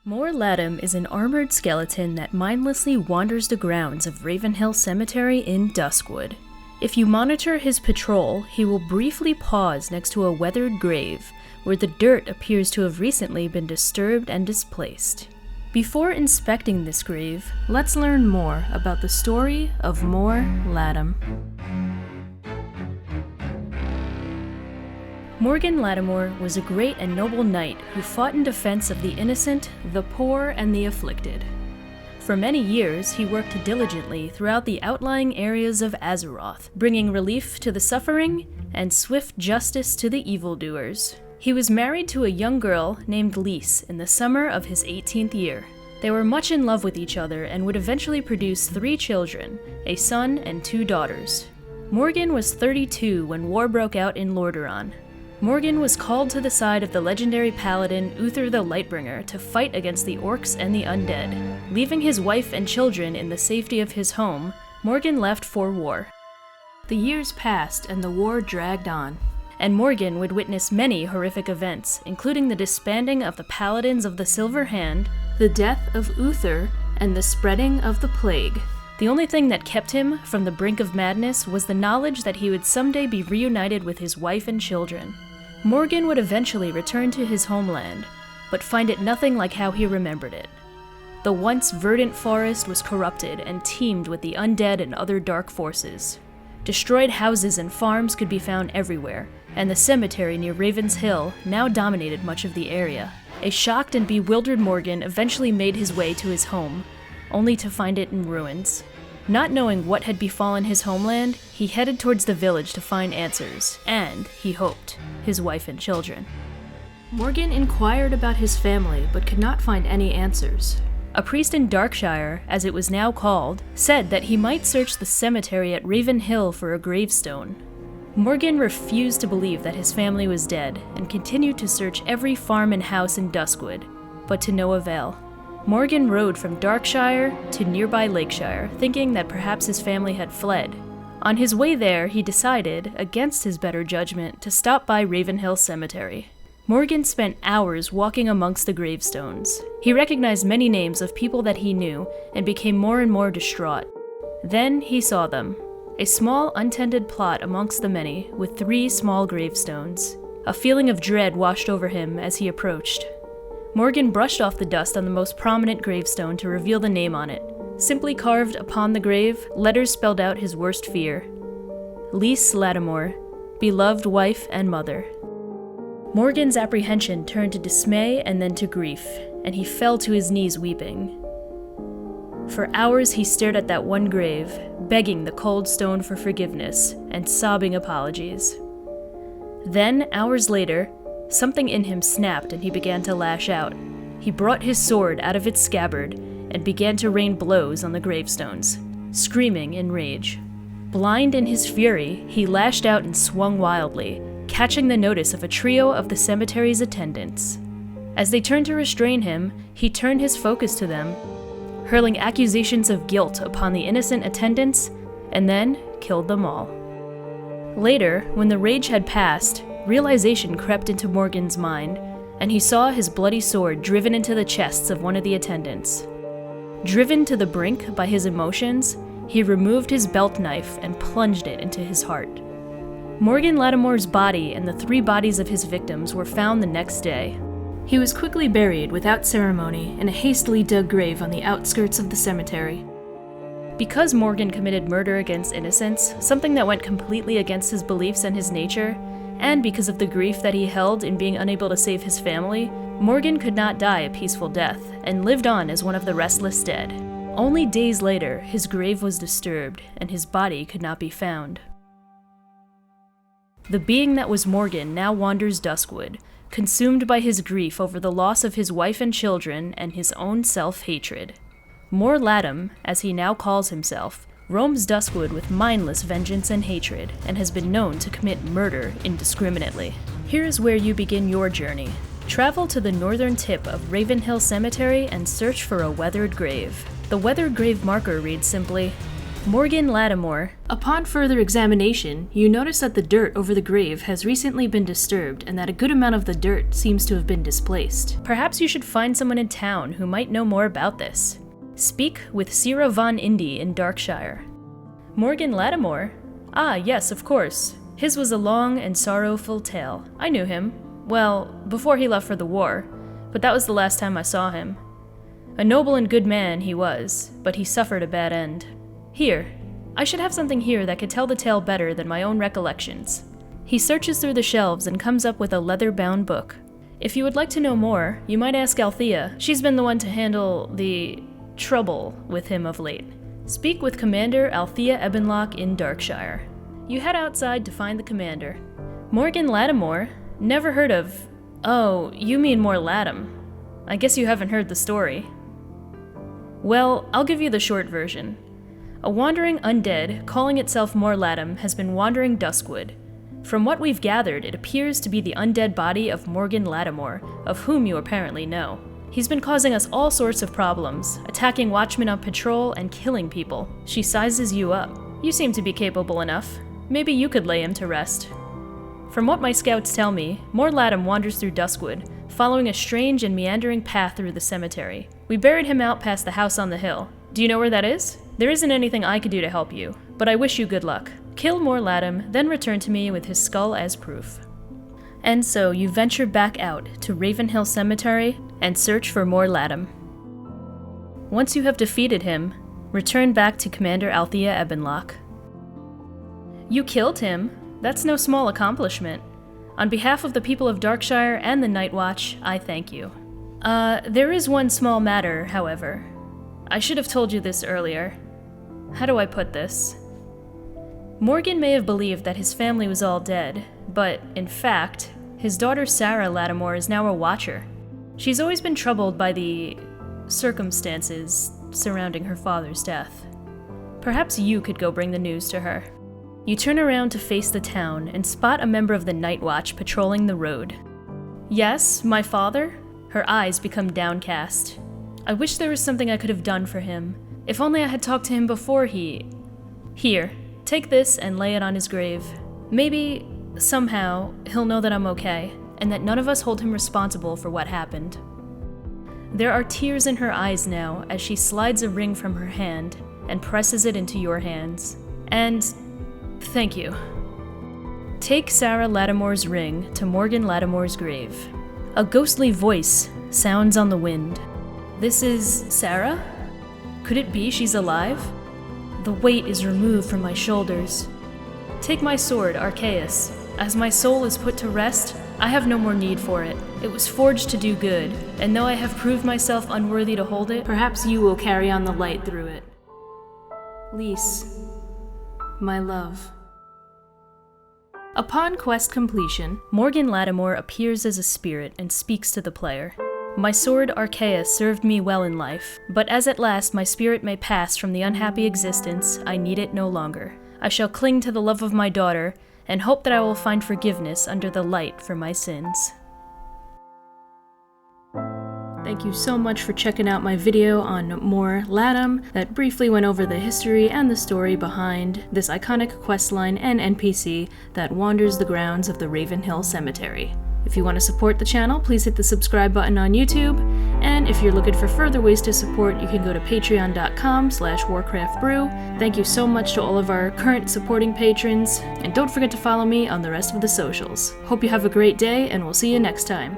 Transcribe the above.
Mor'Ladim is an armored skeleton that mindlessly wanders the grounds of Ravenhill Cemetery in Duskwood. If you monitor his patrol, he will briefly pause next to a weathered grave, where the dirt appears to have recently been disturbed and displaced. Before inspecting this grave, let's learn more about the story of Mor'Ladim. Morgan Ladimore was a great and noble knight who fought in defense of the innocent, the poor, and the afflicted. For many years, he worked diligently throughout the outlying areas of Azeroth, bringing relief to the suffering and swift justice to the evildoers. He was married to a young girl named Lise in the summer of his 18th year. They were much in love with each other and would eventually produce 3 children, a son and 2 daughters. Morgan was 32 when war broke out in Lordaeron. Morgan was called to the side of the legendary paladin Uther the Lightbringer to fight against the orcs and the undead. Leaving his wife and children in the safety of his home, Morgan left for war. The years passed and the war dragged on, and Morgan would witness many horrific events, including the disbanding of the Paladins of the Silver Hand, the death of Uther, and the spreading of the plague. The only thing that kept him from the brink of madness was the knowledge that he would someday be reunited with his wife and children. Morgan would eventually return to his homeland, but find it nothing like how he remembered it. The once verdant forest was corrupted and teemed with the undead and other dark forces. Destroyed houses and farms could be found everywhere, and the cemetery near Raven's Hill now dominated much of the area. A shocked and bewildered Morgan eventually made his way to his home, only to find it in ruins. Not knowing what had befallen his homeland, he headed towards the village to find answers, and, he hoped, his wife and children. Morgan inquired about his family, but could not find any answers. A priest in Darkshire, as it was now called, said that he might search the cemetery at Ravenhill for a gravestone. Morgan refused to believe that his family was dead, and continued to search every farm and house in Duskwood, but to no avail. Morgan rode from Darkshire to nearby Lakeshire, thinking that perhaps his family had fled. On his way there, he decided, against his better judgment, to stop by Ravenhill Cemetery. Morgan spent hours walking amongst the gravestones. He recognized many names of people that he knew, and became more and more distraught. Then he saw them. A small, untended plot amongst the many, with 3 small gravestones. A feeling of dread washed over him as he approached. Morgan brushed off the dust on the most prominent gravestone to reveal the name on it. Simply carved upon the grave, letters spelled out his worst fear. Lise Ladimore, beloved wife and mother. Morgan's apprehension turned to dismay and then to grief, and he fell to his knees weeping. For hours he stared at that one grave, begging the cold stone for forgiveness and sobbing apologies. Then, hours later, something in him snapped and he began to lash out. He brought his sword out of its scabbard and began to rain blows on the gravestones, screaming in rage. Blind in his fury, he lashed out and swung wildly, catching the notice of a trio of the cemetery's attendants. As they turned to restrain him, he turned his focus to them, hurling accusations of guilt upon the innocent attendants, and then killed them all. Later, when the rage had passed, realization crept into Morgan's mind, and he saw his bloody sword driven into the chests of one of the attendants. Driven to the brink by his emotions, he removed his belt knife and plunged it into his heart. Morgan Ladimore's body and the 3 bodies of his victims were found the next day. He was quickly buried without ceremony in a hastily dug grave on the outskirts of the cemetery. Because Morgan committed murder against innocents, something that went completely against his beliefs and his nature, and because of the grief that he held in being unable to save his family, Morgan could not die a peaceful death, and lived on as one of the restless dead. Only days later, his grave was disturbed, and his body could not be found. The being that was Morgan now wanders Duskwood, consumed by his grief over the loss of his wife and children and his own self-hatred. Mor'Ladim, as he now calls himself, roams Duskwood with mindless vengeance and hatred, and has been known to commit murder indiscriminately. Here is where you begin your journey. Travel to the northern tip of Ravenhill Cemetery and search for a weathered grave. The weathered grave marker reads simply, Morgan Ladimore. Upon further examination, you notice that the dirt over the grave has recently been disturbed and that a good amount of the dirt seems to have been displaced. Perhaps you should find someone in town who might know more about this. Speak with Sira von Indy in Darkshire. Morgan Ladimore? Ah, yes, of course. His was a long and sorrowful tale. I knew him. Well, before he left for the war, but that was the last time I saw him. A noble and good man he was, but he suffered a bad end. Here, I should have something here that could tell the tale better than my own recollections. He searches through the shelves and comes up with a leather-bound book. If you would like to know more, you might ask Althea. She's been the one to handle the trouble with him of late. Speak with Commander Althea Ebenlock in Darkshire. You head outside to find the commander. Morgan Ladimore? Never heard of... Oh, you mean Mor'Ladim. I guess you haven't heard the story. Well, I'll give you the short version. A wandering undead, calling itself Mor'Ladim, has been wandering Duskwood. From what we've gathered, it appears to be the undead body of Morgan Ladimore, of whom you apparently know. He's been causing us all sorts of problems, attacking watchmen on patrol and killing people. She sizes you up. You seem to be capable enough. Maybe you could lay him to rest. From what my scouts tell me, Mor'Ladim wanders through Duskwood, following a strange and meandering path through the cemetery. We buried him out past the house on the hill. Do you know where that is? There isn't anything I could do to help you, but I wish you good luck. Kill Mor'Ladim, then return to me with his skull as proof. And so you venture back out to Ravenhill Cemetery and search for Mor'Ladim. Once you have defeated him, return back to Commander Althea Ebenlock. You killed him? That's no small accomplishment. On behalf of the people of Darkshire and the Night Watch, I thank you. There is one small matter, however. I should have told you this earlier. How do I put this? Morgan may have believed that his family was all dead, but, in fact, his daughter Sarah Ladimore is now a Watcher. She's always been troubled by the circumstances surrounding her father's death. Perhaps you could go bring the news to her. You turn around to face the town and spot a member of the Night Watch patrolling the road. Yes, my father? Her eyes become downcast. I wish there was something I could have done for him. If only I had talked to him before he... Here, take this and lay it on his grave. Maybe, somehow, he'll know that I'm okay, and that none of us hold him responsible for what happened. There are tears in her eyes now as she slides a ring from her hand and presses it into your hands. And... thank you. Take Sarah Ladimore's ring to Morgan Ladimore's grave. A ghostly voice sounds on the wind. This is Sarah? Could it be she's alive? The weight is removed from my shoulders. Take my sword, Arceus. As my soul is put to rest, I have no more need for it. It was forged to do good, and though I have proved myself unworthy to hold it, perhaps you will carry on the light through it. Lise, my love. Upon quest completion, Morgan Ladimore appears as a spirit and speaks to the player. My sword Arceus served me well in life, but as at last my spirit may pass from the unhappy existence, I need it no longer. I shall cling to the love of my daughter, and hope that I will find forgiveness under the light for my sins. Thank you so much for checking out my video on Mor'Ladim that briefly went over the history and the story behind this iconic questline and NPC that wanders the grounds of the Ravenhill Cemetery. If you want to support the channel, please hit the subscribe button on YouTube, and if you're looking for further ways to support, you can go to patreon.com/warcraftbrew. Thank you so much to all of our current supporting patrons, and don't forget to follow me on the rest of the socials. Hope you have a great day, and we'll see you next time.